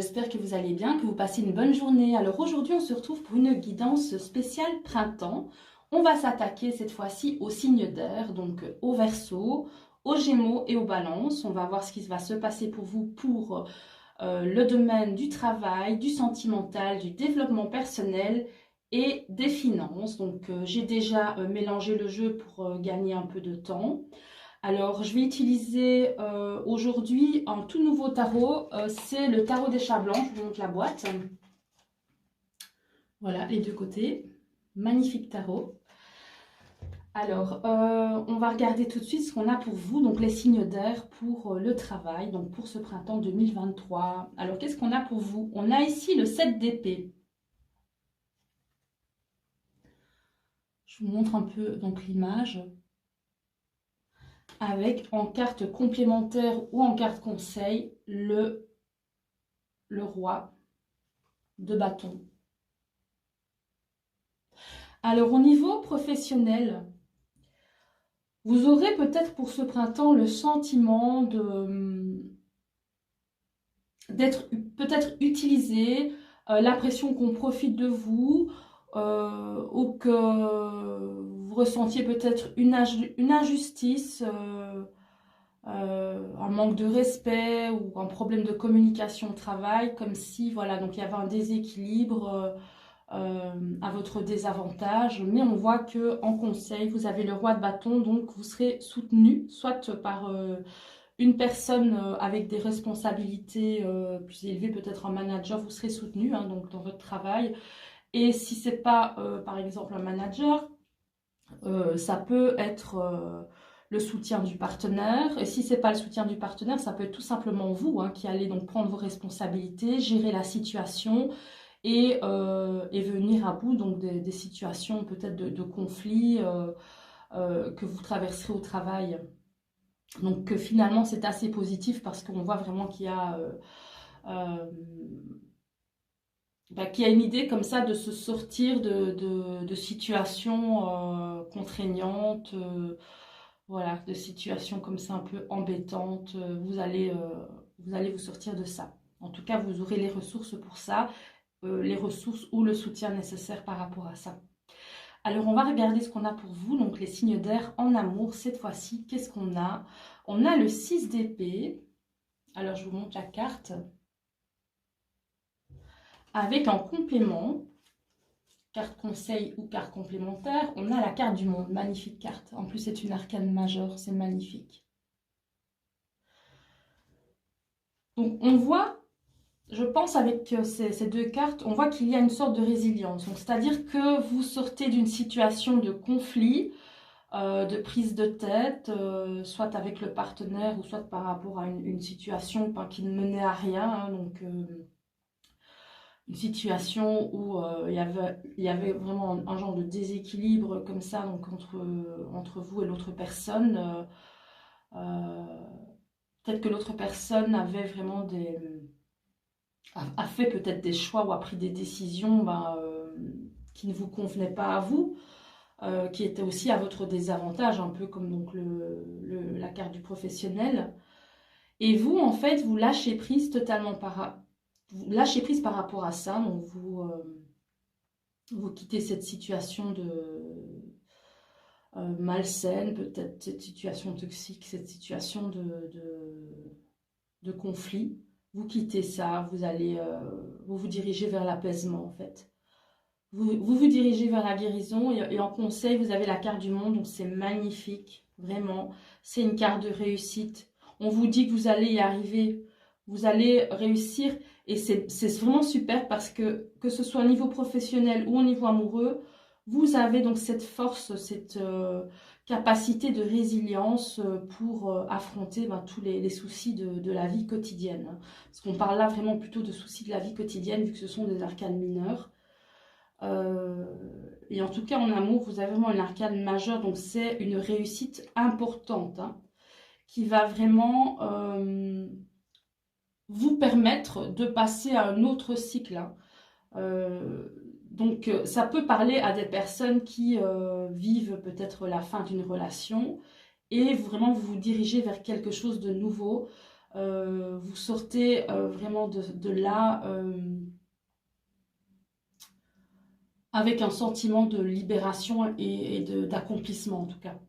j'espère que vous allez bien, que vous passez une bonne journée. Alors aujourd'hui, on se retrouve pour une guidance spéciale printemps. On va s'attaquer cette fois-ci aux signes d'air, donc au Verseau, aux Gémeaux et aux Balances. On va voir ce qui va se passer pour vous pour le domaine du travail, du sentimental, du développement personnel et des finances. Donc j'ai déjà mélangé le jeu pour gagner un peu de temps. Alors, je vais utiliser aujourd'hui un tout nouveau tarot. C'est le tarot des chats blancs. Je vous montre la boîte. Voilà, les deux côtés. Magnifique tarot. Alors, on va regarder tout de suite ce qu'on a pour vous. Donc, les signes d'air pour le travail. Donc, pour ce printemps 2023. Alors, qu'est-ce qu'on a pour vous? On a ici le 7 d'épée. Je vous montre un peu donc l'image. Avec en carte complémentaire ou en carte conseil, le roi de bâton. Alors au niveau professionnel, vous aurez peut-être pour ce printemps le sentiment d'être peut-être utilisé, l'impression qu'on profite de vous, ou que vous ressentiez peut-être une injustice, un manque de respect ou un problème de communication au travail, comme si voilà, donc il y avait un déséquilibre à votre désavantage, mais on voit que en conseil, vous avez le roi de bâton, donc vous serez soutenu, soit par une personne avec des responsabilités plus élevées, peut-être un manager, vous serez soutenu hein, donc dans votre travail. Et si c'est pas par exemple un manager, ça peut être le soutien du partenaire. Et si c'est pas le soutien du partenaire, ça peut être tout simplement vous hein, qui allez donc prendre vos responsabilités, gérer la situation et venir à bout donc des situations peut-être de conflit que vous traverserez au travail. Donc finalement c'est assez positif parce qu'on voit vraiment qu'il y a une idée comme ça de se sortir de situations contraignantes, voilà, de situations comme ça un peu embêtantes. Vous allez vous sortir de ça. En tout cas, vous aurez les ressources pour ça. Les ressources ou le soutien nécessaire par rapport à ça. Alors, on va regarder ce qu'on a pour vous. Donc, les signes d'air en amour, cette fois-ci, qu'est-ce qu'on a? On a le 6 d'épée. Alors, je vous montre la carte. Avec en complément, carte conseil ou carte complémentaire, on a la carte du monde. Magnifique carte. En plus, c'est une arcane majeure. C'est magnifique. Donc, on voit... Je pense avec ces deux cartes, on voit qu'il y a une sorte de résilience. C'est-à-dire que vous sortez d'une situation de conflit, de prise de tête, soit avec le partenaire ou soit par rapport à une situation qui ne menait à rien. Hein, donc, une situation où il y avait vraiment un genre de déséquilibre comme ça donc entre vous et l'autre personne. Peut-être que l'autre personne avait vraiment a fait peut-être des choix ou a pris des décisions qui ne vous convenaient pas à vous, qui étaient aussi à votre désavantage, un peu comme donc la carte du professionnel. Et vous, en fait, vous lâchez prise totalement vous lâchez prise par rapport à ça, donc vous quittez cette situation malsaine, peut-être cette situation toxique, cette situation de conflit. Vous quittez ça, vous allez vous dirigez vers l'apaisement en fait. Vous dirigez vers la guérison et en conseil, vous avez la carte du monde, donc c'est magnifique, vraiment. C'est une carte de réussite. On vous dit que vous allez y arriver, vous allez réussir et c'est vraiment super parce que ce soit au niveau professionnel ou au niveau amoureux, vous avez donc cette force, cette capacité de résilience pour affronter tous les soucis de la vie quotidienne. Hein. Parce qu'on parle là vraiment plutôt de soucis de la vie quotidienne vu que ce sont des arcanes mineures. Et en tout cas en amour, vous avez vraiment une arcane majeure, donc c'est une réussite importante hein, qui va vraiment vous permettre de passer à un autre cycle. Hein. Donc, ça peut parler à des personnes qui vivent peut-être la fin d'une relation et vraiment vous vous dirigez vers quelque chose de nouveau. Vous sortez vraiment de là avec un sentiment de libération et d'accomplissement en tout cas.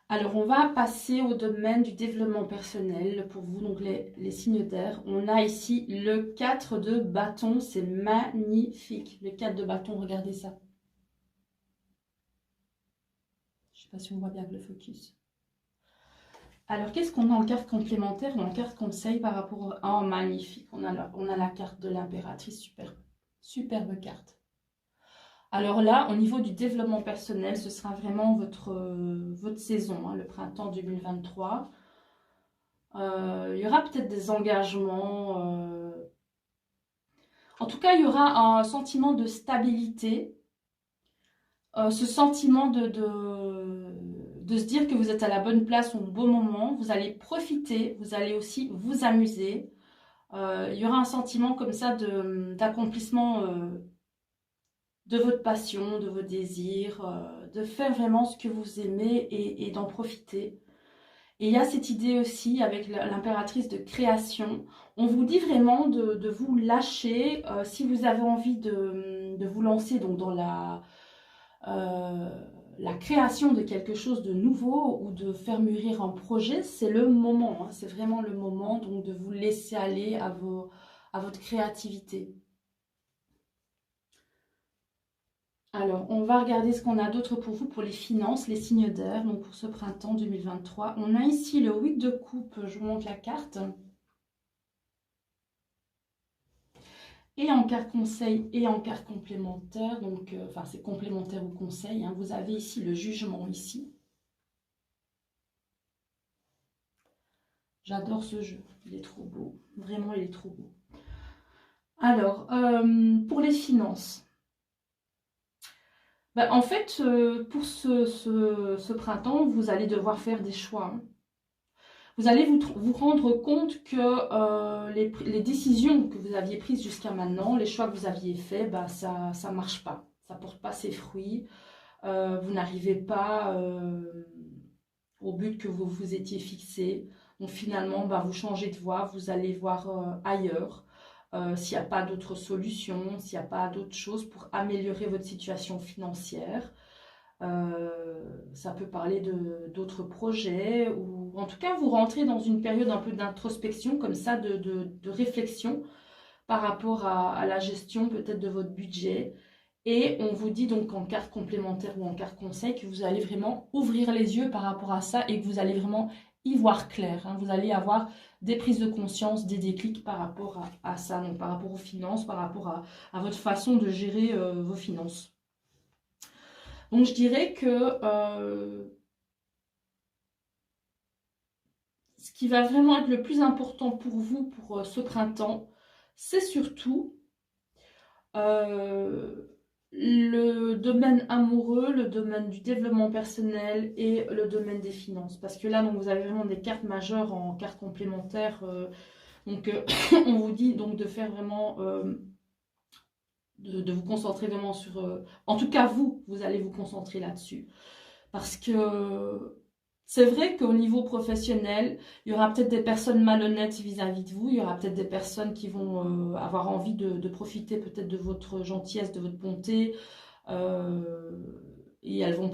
Alors, on va passer au domaine du développement personnel pour vous, donc les signes d'air. On a ici le 4 de bâton, c'est magnifique. Le 4 de bâton, regardez ça. Je ne sais pas si on voit bien le focus. Alors, qu'est-ce qu'on a en carte complémentaire ou en carte conseil par rapport à... Oh, magnifique, on a la carte de l'impératrice, superbe. Superbe carte. Alors là, au niveau du développement personnel, ce sera vraiment votre saison, hein, le printemps 2023. Il y aura peut-être des engagements. En tout cas, il y aura un sentiment de stabilité. Ce sentiment de se dire que vous êtes à la bonne place au bon moment. Vous allez profiter, vous allez aussi vous amuser. Il y aura un sentiment comme ça d'accomplissement de votre passion, de vos désirs, de faire vraiment ce que vous aimez et d'en profiter. Et il y a cette idée aussi avec l'impératrice de création. On vous dit vraiment de vous lâcher si vous avez envie de vous lancer donc dans la création de quelque chose de nouveau ou de faire mûrir un projet. C'est le moment, hein, c'est vraiment le moment donc de vous laisser aller à votre créativité. Alors, on va regarder ce qu'on a d'autre pour vous, pour les finances, les signes d'air, donc pour ce printemps 2023. On a ici le 8 de coupe, je vous montre la carte. Et en carte conseil et en carte complémentaire, donc, enfin c'est complémentaire ou conseil, hein. Vous avez ici le jugement ici. J'adore ce jeu, il est trop beau, vraiment il est trop beau. Alors, pour les finances. Ben, en fait, pour ce printemps, vous allez devoir faire des choix, hein. Vous allez vous rendre compte que les décisions que vous aviez prises jusqu'à maintenant, les choix que vous aviez faits, bah, ça ne marche pas. Ça ne porte pas ses fruits. Vous n'arrivez pas au but que vous vous étiez fixé. Donc finalement, bah, vous changez de voie, vous allez voir ailleurs. S'il n'y a pas d'autres solutions, s'il n'y a pas d'autres choses pour améliorer votre situation financière. Ça peut parler d'autres projets ou en tout cas vous rentrez dans une période un peu d'introspection comme ça, de réflexion par rapport à la gestion peut-être de votre budget. Et on vous dit donc en carte complémentaire ou en carte conseil que vous allez vraiment ouvrir les yeux par rapport à ça et que vous allez vraiment y voir clair, hein. Vous allez avoir des prises de conscience, des déclics par rapport à ça, donc par rapport aux finances, par rapport à votre façon de gérer vos finances. Donc je dirais que ce qui va vraiment être le plus important pour vous pour ce printemps, c'est surtout le domaine amoureux, le domaine du développement personnel et le domaine des finances. Parce que là, donc, vous avez vraiment des cartes majeures en cartes complémentaires. On vous dit donc de faire vraiment... de vous concentrer vraiment sur... en tout cas, vous allez vous concentrer là-dessus. Parce que c'est vrai qu'au niveau professionnel, il y aura peut-être des personnes malhonnêtes vis-à-vis de vous. Il y aura peut-être des personnes qui vont avoir envie de profiter peut-être de votre gentillesse, de votre bonté. Et elles vont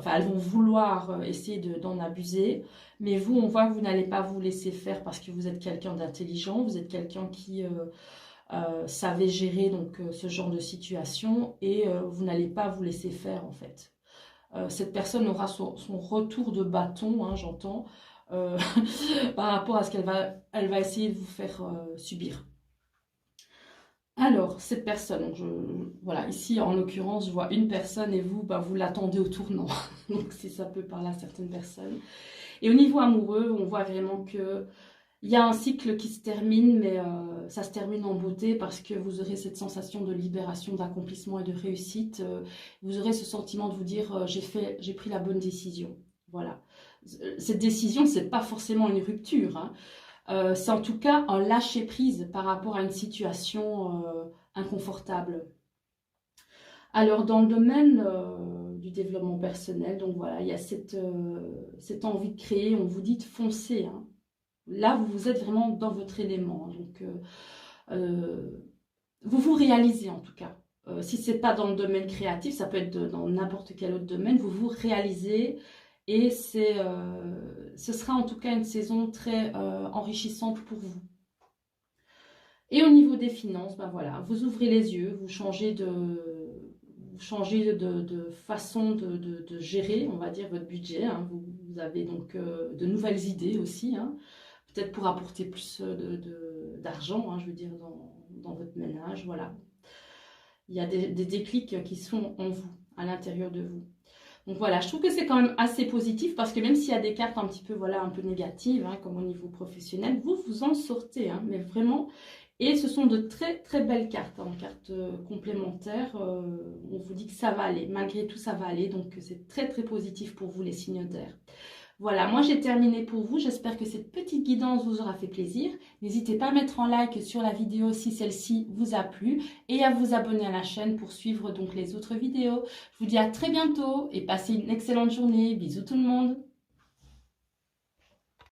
elles vont vouloir essayer d'en abuser. Mais vous, on voit que vous n'allez pas vous laisser faire parce que vous êtes quelqu'un d'intelligent. Vous êtes quelqu'un qui... savez gérer donc ce genre de situation et vous n'allez pas vous laisser faire en fait. Cette personne aura son retour de bâton, hein, j'entends, par rapport à ce elle va essayer de vous faire subir. Alors, cette personne, voilà, ici en l'occurrence, je vois une personne et vous, bah, vous l'attendez au tournant. Donc, si ça peut parler à certaines personnes. Et au niveau amoureux, on voit vraiment que il y a un cycle qui se termine, mais ça se termine en beauté parce que vous aurez cette sensation de libération, d'accomplissement et de réussite. Vous aurez ce sentiment de vous dire j'ai pris la bonne décision. Voilà. Cette décision, c'est pas forcément une rupture, hein. C'est en tout cas un lâcher prise par rapport à une situation inconfortable. Alors dans le domaine du développement personnel, donc voilà, il y a cette envie de créer. On vous dit de foncer, hein. Là, vous êtes vraiment dans votre élément. Donc, vous vous réalisez en tout cas. Si ce n'est pas dans le domaine créatif, ça peut être dans n'importe quel autre domaine, vous vous réalisez et ce sera en tout cas une saison très enrichissante pour vous. Et au niveau des finances, ben voilà, vous ouvrez les yeux, vous changez de façon de gérer, on va dire, votre budget. Hein. Vous avez donc de nouvelles idées aussi, hein. Peut-être pour apporter plus d'argent, hein, je veux dire, dans votre ménage, voilà. Il y a des déclics qui sont en vous, à l'intérieur de vous. Donc voilà, je trouve que c'est quand même assez positif parce que même s'il y a des cartes un petit peu, voilà, un peu négatives, hein, comme au niveau professionnel, vous vous en sortez, hein, mais vraiment. Et ce sont de très très belles cartes, hein, cartes complémentaires. On vous dit que ça va aller, malgré tout ça va aller, donc c'est très très positif pour vous les signataires. Voilà, moi j'ai terminé pour vous. J'espère que cette petite guidance vous aura fait plaisir. N'hésitez pas à mettre en like sur la vidéo si celle-ci vous a plu et à vous abonner à la chaîne pour suivre donc les autres vidéos. Je vous dis à très bientôt et passez une excellente journée. Bisous tout le monde.